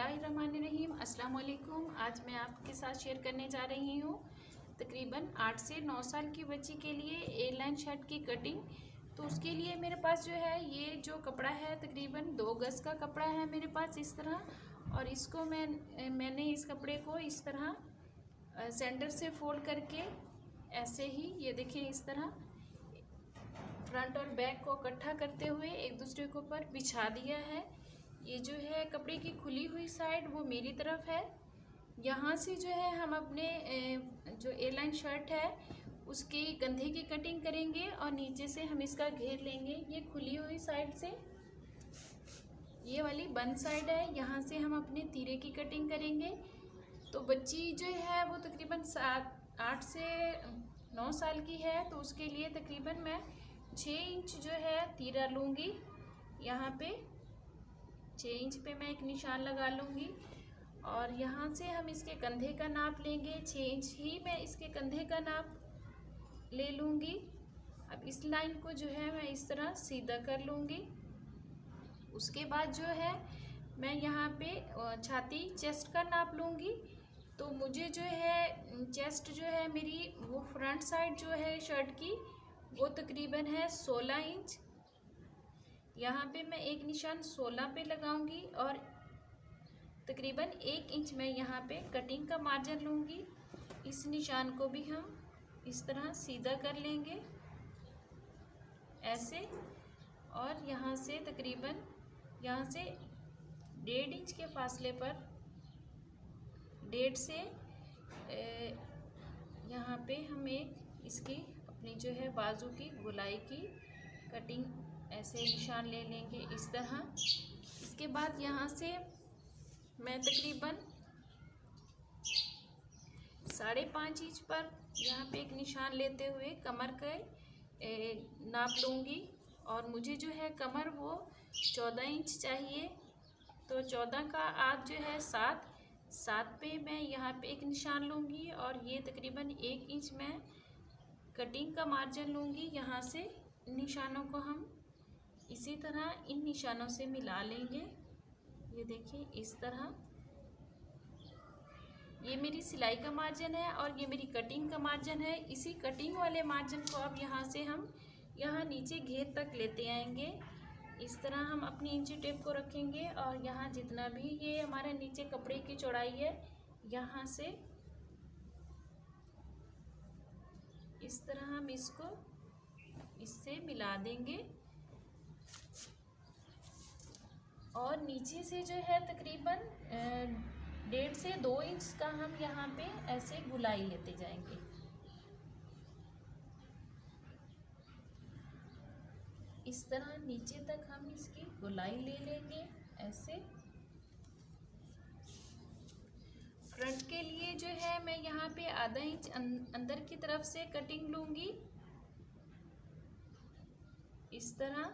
बिस्मिल्लाहिर्रहमानिर्रहीम। अस्सलाम वालेकुम। आज मैं आपके साथ शेयर करने जा रही हूँ तकरीबन 8 से 9 साल की बच्ची के लिए ए लाइन शर्ट की कटिंग। तो उसके लिए मेरे पास जो है ये जो कपड़ा है तकरीबन 2 गज़ का कपड़ा है मेरे पास इस तरह। और इसको मैंने इस कपड़े को इस तरह सेंटर से फोल्ड करके ऐसे ही ये देखिए इस तरह फ्रंट और बैक को इकट्ठा करते हुए एक दूसरे के ऊपर बिछा दिया है। ये जो है कपड़े की खुली हुई साइड वो मेरी तरफ है। यहाँ से जो है हम अपने जो ए लाइन शर्ट है उसकी कंधे की कटिंग करेंगे और नीचे से हम इसका घेर लेंगे। ये खुली हुई साइड से ये वाली बंद साइड है, यहाँ से हम अपने तीरे की कटिंग करेंगे। तो बच्ची जो है वो तकरीबन 8 से 9 साल की है, तो उसके लिए तकरीबन मैं 6 इंच जो है तीरा लूँगी। यहाँ पे 6 इंच पे मैं एक निशान लगा लूँगी और यहाँ से हम इसके कंधे का नाप लेंगे। 6 इंच ही मैं इसके कंधे का नाप ले लूँगी। अब इस लाइन को जो है मैं इस तरह सीधा कर लूँगी। उसके बाद जो है मैं यहाँ पे छाती चेस्ट का नाप लूँगी। तो मुझे जो है चेस्ट जो है मेरी वो फ्रंट साइड जो है शर्ट की वो तकरीबन है 16 इंच। यहाँ पे मैं एक निशान 16 पे लगाऊंगी और तकरीबन 1 इंच मैं यहाँ पे कटिंग का मार्जिन लूँगी। इस निशान को भी हम इस तरह सीधा कर लेंगे ऐसे। और यहाँ से तकरीबन यहाँ से 1.5 इंच के फासले पर 1.5 से यहाँ पे हम एक इसकी अपनी जो है बाजू की गोलाई की कटिंग ऐसे निशान ले लेंगे इस तरह। इसके बाद यहाँ से मैं तकरीबन 5.5 इंच पर यहाँ पे एक निशान लेते हुए कमर का नाप लूँगी। और मुझे जो है कमर वो 14 इंच चाहिए, तो 14 का आध जो है 7 पे मैं यहाँ पे एक निशान लूँगी और ये तकरीबन 1 इंच मैं कटिंग का मार्जिन लूँगी। यहाँ से निशानों को हम इसी तरह इन निशानों से मिला लेंगे। ये देखिए इस तरह ये मेरी सिलाई का मार्जिन है और ये मेरी कटिंग का मार्जिन है। इसी कटिंग वाले मार्जिन को अब यहाँ से हम यहाँ नीचे घेर तक लेते आएंगे। इस तरह हम अपनी इंची टेप को रखेंगे और यहाँ जितना भी ये हमारे नीचे कपड़े की चौड़ाई है यहाँ से इस तरह हम इसको इससे मिला देंगे। और नीचे से जो है तकरीबन 1.5 से 2 इंच का हम यहाँ पे ऐसे गुलाई लेते जाएंगे। इस तरह नीचे तक हम इसकी गोलाई ले लेंगे ऐसे। फ्रंट के लिए जो है मैं यहाँ पे आधा इंच अंदर की तरफ से कटिंग लूँगी इस तरह।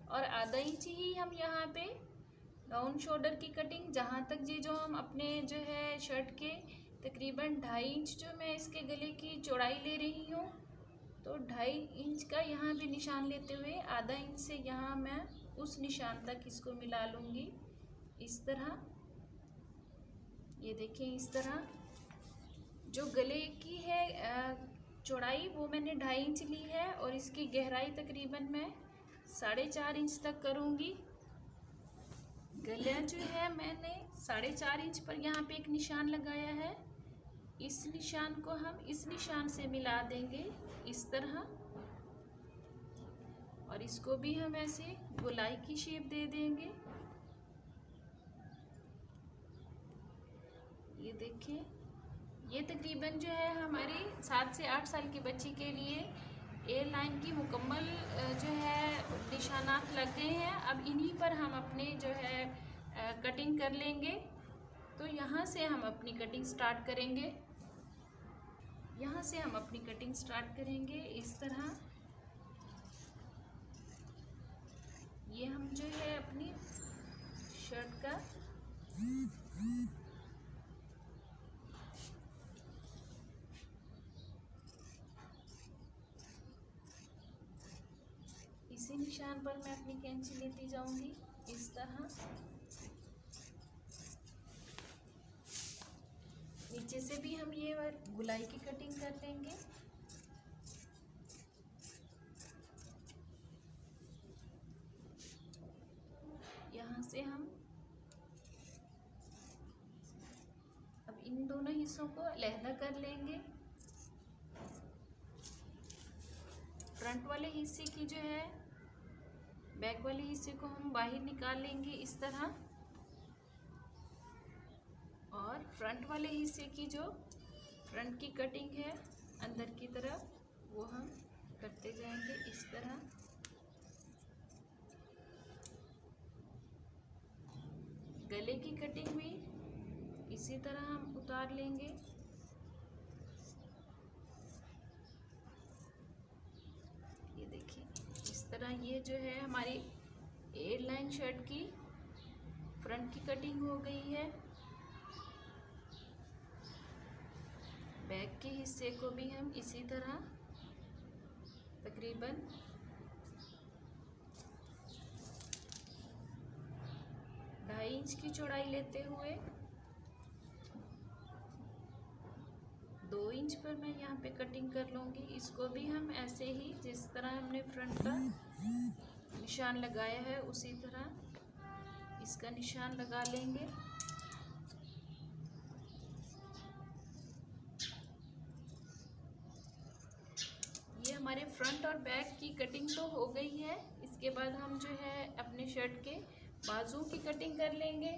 और आधा इंच ही हम यहाँ पे डाउन शोल्डर की कटिंग जहाँ तक ये जो हम अपने जो है शर्ट के तकरीबन 2.5 इंच जो मैं इसके गले की चौड़ाई ले रही हूँ, तो 2.5 इंच का यहाँ भी निशान लेते हुए आधा इंच से यहाँ मैं उस निशान तक इसको मिला लूँगी इस तरह। ये देखें इस तरह जो गले की है चौड़ाई वो मैंने 2.5 इंच ली है और इसकी गहराई तकरीबन मैं 4.5 इंच तक करूँगी। गला जो है मैंने 4.5 इंच पर यहाँ पे एक निशान लगाया है। इस निशान को हम इस निशान से मिला देंगे इस तरह और इसको भी हम ऐसे गोलाई की शेप दे देंगे। ये देखिए ये तकरीबन जो है हमारी 7 से 8 साल की बच्ची के लिए ए लाइन की मुकम्मल जो है निशानात लग गए हैं। अब इन्हीं पर हम अपने जो है कटिंग कर लेंगे। तो यहाँ से हम अपनी कटिंग स्टार्ट करेंगे। यहाँ से हम अपनी कटिंग स्टार्ट करेंगे इस तरह। ये हम जो है अपनी शर्ट का इसी निशान पर मैं अपनी कैंची लेती जाऊंगी इस तरह। हम ये गुलाई की कटिंग कर लेंगे। यहाँ से हम अब इन दोनों हिस्सों को अलहदा कर लेंगे। फ्रंट वाले हिस्से की जो है बैक वाले हिस्से को हम बाहर निकाल लेंगे इस तरह, और फ्रंट वाले हिस्से की जो फ्रंट की कटिंग है अंदर की तरफ वो हम करते जाएंगे इस तरह। गले की कटिंग भी इसी तरह हम उतार लेंगे। ये देखिए इस तरह ये जो है हमारी ए लाइन शर्ट की फ्रंट की कटिंग हो गई है। बैक के हिस्से को भी हम इसी तरह तकरीबन 2.5 इंच की चौड़ाई लेते हुए 2 इंच पर मैं यहाँ पे कटिंग कर लूँगी। इसको भी हम ऐसे ही जिस तरह हमने फ्रंट का निशान लगाया है उसी तरह इसका निशान लगा लेंगे। ये हमारे फ्रंट और बैक की कटिंग तो हो गई है। इसके बाद हम जो है अपने शर्ट के बाजू की कटिंग कर लेंगे।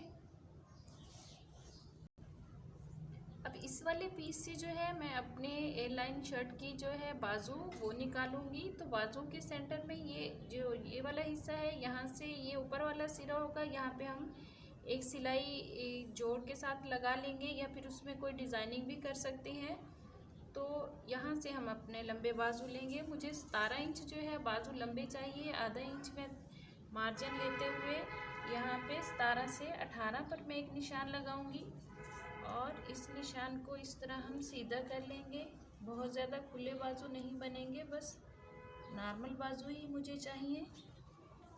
अब इस वाले पीस से जो है मैं अपने ए लाइन शर्ट की जो है बाजू वो निकालूंगी। तो बाजू के सेंटर में ये वाला हिस्सा है, यहाँ से ये ऊपर वाला सिरा होगा, यहाँ पे हम एक सिलाई जोड़ के साथ लगा लेंगे या फिर उसमें कोई डिज़ाइनिंग भी कर सकते हैं। तो यहाँ से हम अपने लंबे बाजू लेंगे। मुझे 17 इंच जो है बाजू लंबे चाहिए। आधा इंच में मार्जिन लेते हुए यहाँ पे 17 से 18 पर मैं एक निशान लगाऊंगी और इस निशान को इस तरह हम सीधा कर लेंगे। बहुत ज़्यादा खुले बाजू नहीं बनेंगे, बस नॉर्मल बाजू ही मुझे चाहिए।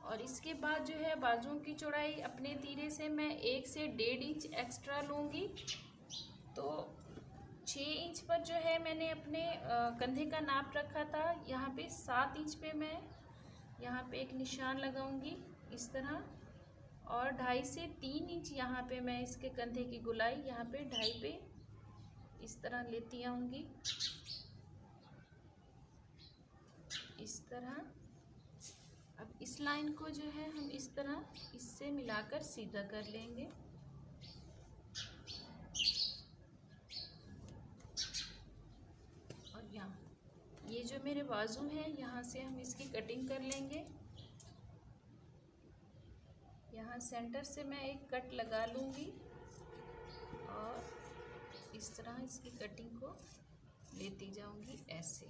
और इसके बाद जो है बाजुओं की चौड़ाई अपने तीरे से मैं 1 से 1.5 इंच एक्स्ट्रा लूँगी। तो 6 इंच पर जो है मैंने अपने कंधे का नाप रखा था। यहाँ पे 7 इंच पे मैं यहाँ पे एक निशान लगाऊंगी इस तरह, और 2.5 से 3 इंच यहाँ पे मैं इसके कंधे की गुलाई यहाँ पे 2.5 पे इस तरह लेती आऊँगी इस तरह। अब इस लाइन को जो है हम इस तरह इससे मिलाकर सीधा कर लेंगे। और यहाँ ये जो मेरे बाजू हैं यहाँ से हम इसकी कटिंग कर लेंगे। यहाँ सेंटर से मैं एक कट लगा लूँगी और इस तरह इसकी कटिंग को लेती जाऊँगी ऐसे।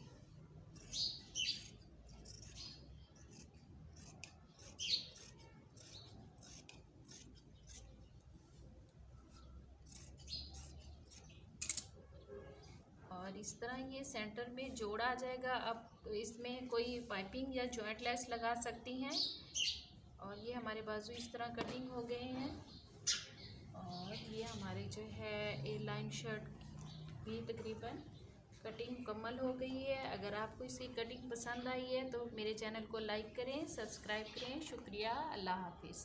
और इस तरह ये सेंटर में जोड़ा आ जाएगा। अब इसमें कोई पाइपिंग या जॉइंट लेस लगा सकती हैं। और ये हमारे बाजू इस तरह कटिंग हो गए हैं और ये हमारे जो है ए लाइन शर्ट भी तकरीबन कटिंग मुकम्मल हो गई है। अगर आपको इसकी कटिंग पसंद आई है तो मेरे चैनल को लाइक करें, सब्सक्राइब करें। शुक्रिया, अल्लाह हाफिज़।